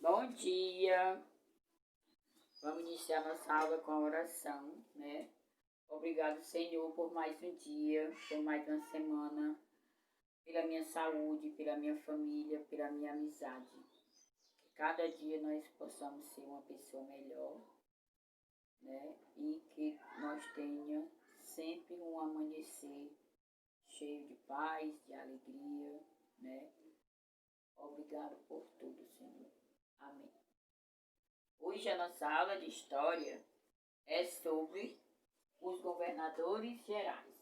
Bom dia! Vamos iniciar nossa aula com a oração, né? Obrigado, Senhor, por mais um dia, por mais uma semana, pela minha saúde, pela minha família, pela minha amizade. Que cada dia nós possamos ser uma pessoa melhor, né? E que nós tenha sempre um amanhecer cheio de paz, de alegria, né? Obrigado por tudo, Senhor. Amém. Hoje a nossa aula de história é sobre os governadores gerais,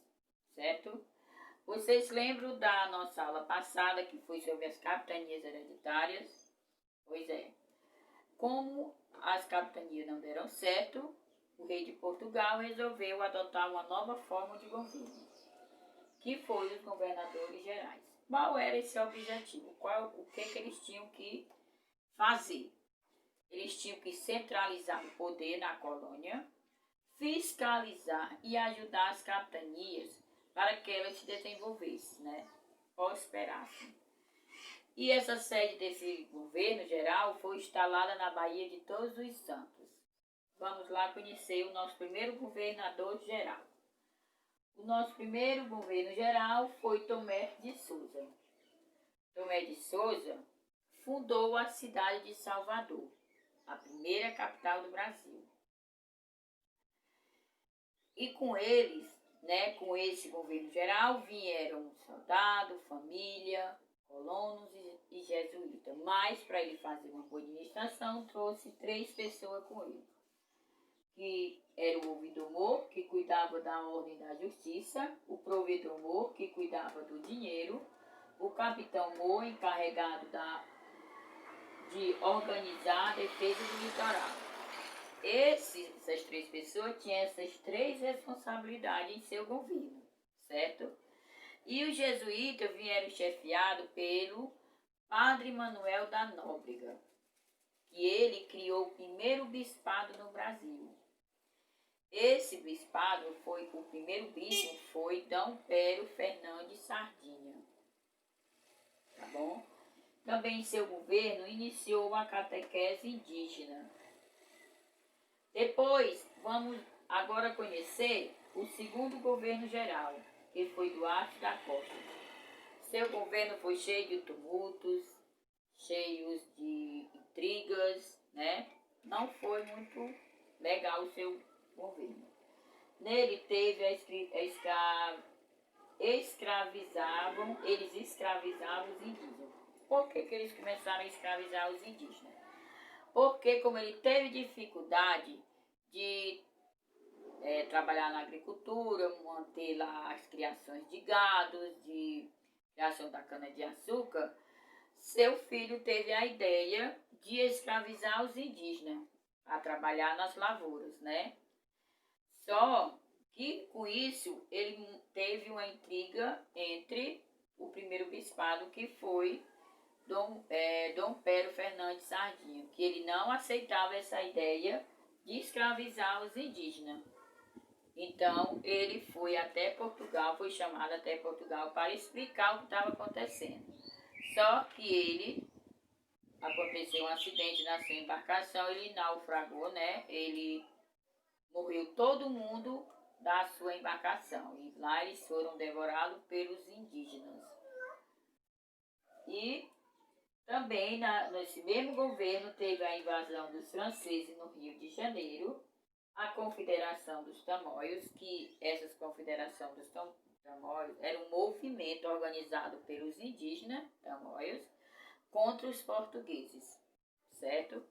certo? Vocês lembram da nossa aula passada que foi sobre as capitanias hereditárias? Pois é. Como as capitanias não deram certo, o rei de Portugal resolveu adotar uma nova forma de governo, que foi os governadores gerais. Qual era esse objetivo? O que eles tinham que fazer? Eles tinham que centralizar o poder na colônia, fiscalizar e ajudar as capitanias para que elas se desenvolvessem, né? Prosperassem. E essa sede desse governo geral foi instalada na Baía de Todos os Santos. Vamos lá conhecer o nosso primeiro governador geral. O nosso primeiro governo geral foi Tomé de Souza. Tomé de Souza fundou a cidade de Salvador, a primeira capital do Brasil. E com eles, né, com esse governo geral, vieram soldado, família, colonos e jesuítas. Mas, para ele fazer uma boa administração, trouxe 3 pessoas com ele. Que era o ouvidor-mor, que cuidava da ordem e da justiça, o provedor-mor, que cuidava do dinheiro, o capitão-mor, encarregado de organizar a defesa do litoral. Essas 3 pessoas tinham essas 3 responsabilidades em seu governo, certo? E os jesuítas vieram chefiados pelo Padre Manuel da Nóbrega, que ele criou o primeiro bispado no Brasil. Esse bispado o primeiro bispo foi D. Pero Fernandes Sardinha, tá bom? Também em seu governo iniciou a catequese indígena. Depois, vamos agora conhecer o segundo governo geral, que foi Duarte da Costa. Seu governo foi cheio de tumultos, cheio de intrigas, né? Não foi muito legal o seu governo. Nele teve eles escravizavam os indígenas. Por que eles começaram a escravizar os indígenas? Porque como ele teve dificuldade de trabalhar na agricultura, manter lá as criações de gados, de criação da cana-de-açúcar, seu filho teve a ideia de escravizar os indígenas a trabalhar nas lavouras, né? Só que com isso ele teve uma intriga entre o primeiro bispado, que foi Dom Pero Fernandes Sardinha, que ele não aceitava essa ideia de escravizar os indígenas. Então ele foi chamado até Portugal para explicar o que estava acontecendo. Só que aconteceu um acidente na sua embarcação, ele naufragou, né? Morreu todo mundo da sua embarcação e lá eles foram devorados pelos indígenas. E também nesse mesmo governo teve a invasão dos franceses no Rio de Janeiro, a Confederação dos Tamoios, que essa Confederação dos Tamoios era um movimento organizado pelos indígenas tamoios contra os portugueses, certo?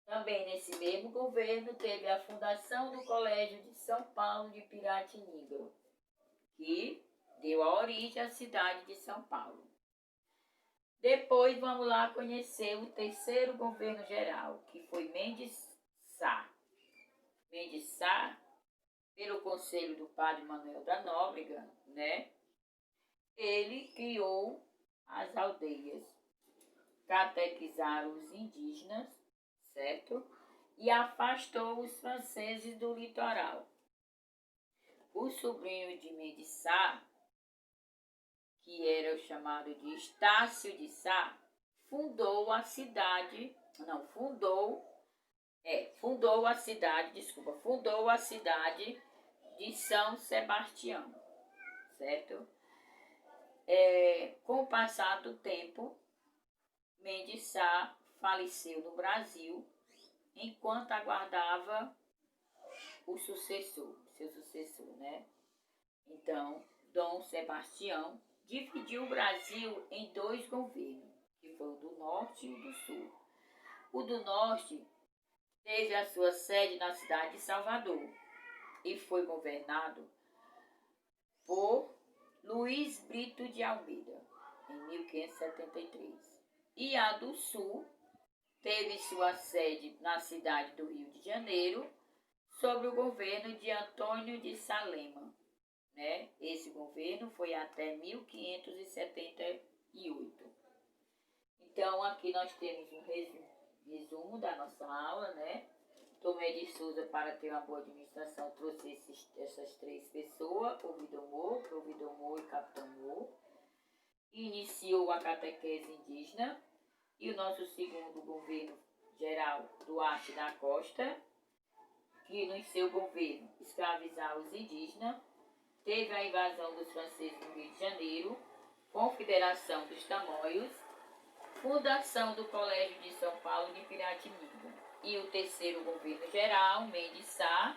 Também nesse mesmo governo teve a fundação do Colégio de São Paulo de Piratininga, que deu a origem à cidade de São Paulo. Depois vamos lá conhecer o terceiro governo geral, que foi Mendes Sá. Mendes Sá, pelo conselho do Padre Manuel da Nóbrega, né? Ele criou as aldeias, catequizaram os indígenas, certo? E afastou os franceses do litoral. O sobrinho de Mendes Sá, que era o chamado de Estácio de Sá, fundou a cidade de São Sebastião, certo? Com o passar do tempo, Mendes Sá faleceu no Brasil enquanto aguardava seu sucessor, né? Então, Dom Sebastião dividiu o Brasil em 2 governos, que foi o do Norte e o do Sul. O do Norte teve a sua sede na cidade de Salvador e foi governado por Luiz Brito de Almeida, em 1573. E a do Sul teve sua sede na cidade do Rio de Janeiro, sob o governo de Antônio de Salema, né? Esse governo foi até 1578. Então, aqui nós temos um resumo da nossa aula, né? Tomé de Souza, para ter uma boa administração, trouxe essas 3 pessoas, Ouvidomor, Providomor e Capitão Mor. Iniciou a catequese indígena e o nosso segundo governo geral, Duarte da Costa, que no seu governo escravizava os indígenas, teve a invasão dos franceses no Rio de Janeiro, Confederação dos Tamoios, fundação do Colégio de São Paulo de Piratininga. E o terceiro governo geral, Mendes Sá,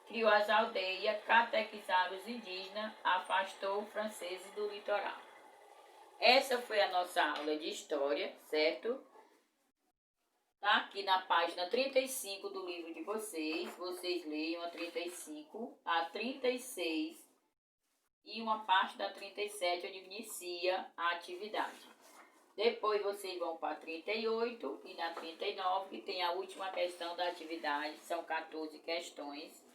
criou as aldeias, catequizaram os indígenas, afastou os franceses do litoral. Essa foi a nossa aula de história, certo? Tá aqui na página 35 do livro de vocês. Vocês leiam a 35, a 36 e uma parte da 37 onde inicia a atividade. Depois vocês vão para a 38 e na 39, que tem a última questão da atividade, são 14 questões.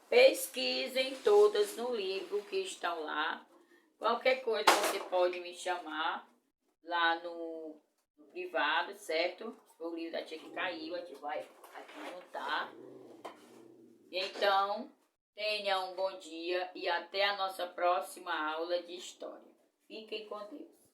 Pesquisem todas no livro que estão lá. Qualquer coisa você pode me chamar lá no privado, certo? O livro da tia que caiu, a gente vai aqui montar. Então, tenha um bom dia e até a nossa próxima aula de história. Fiquem com Deus.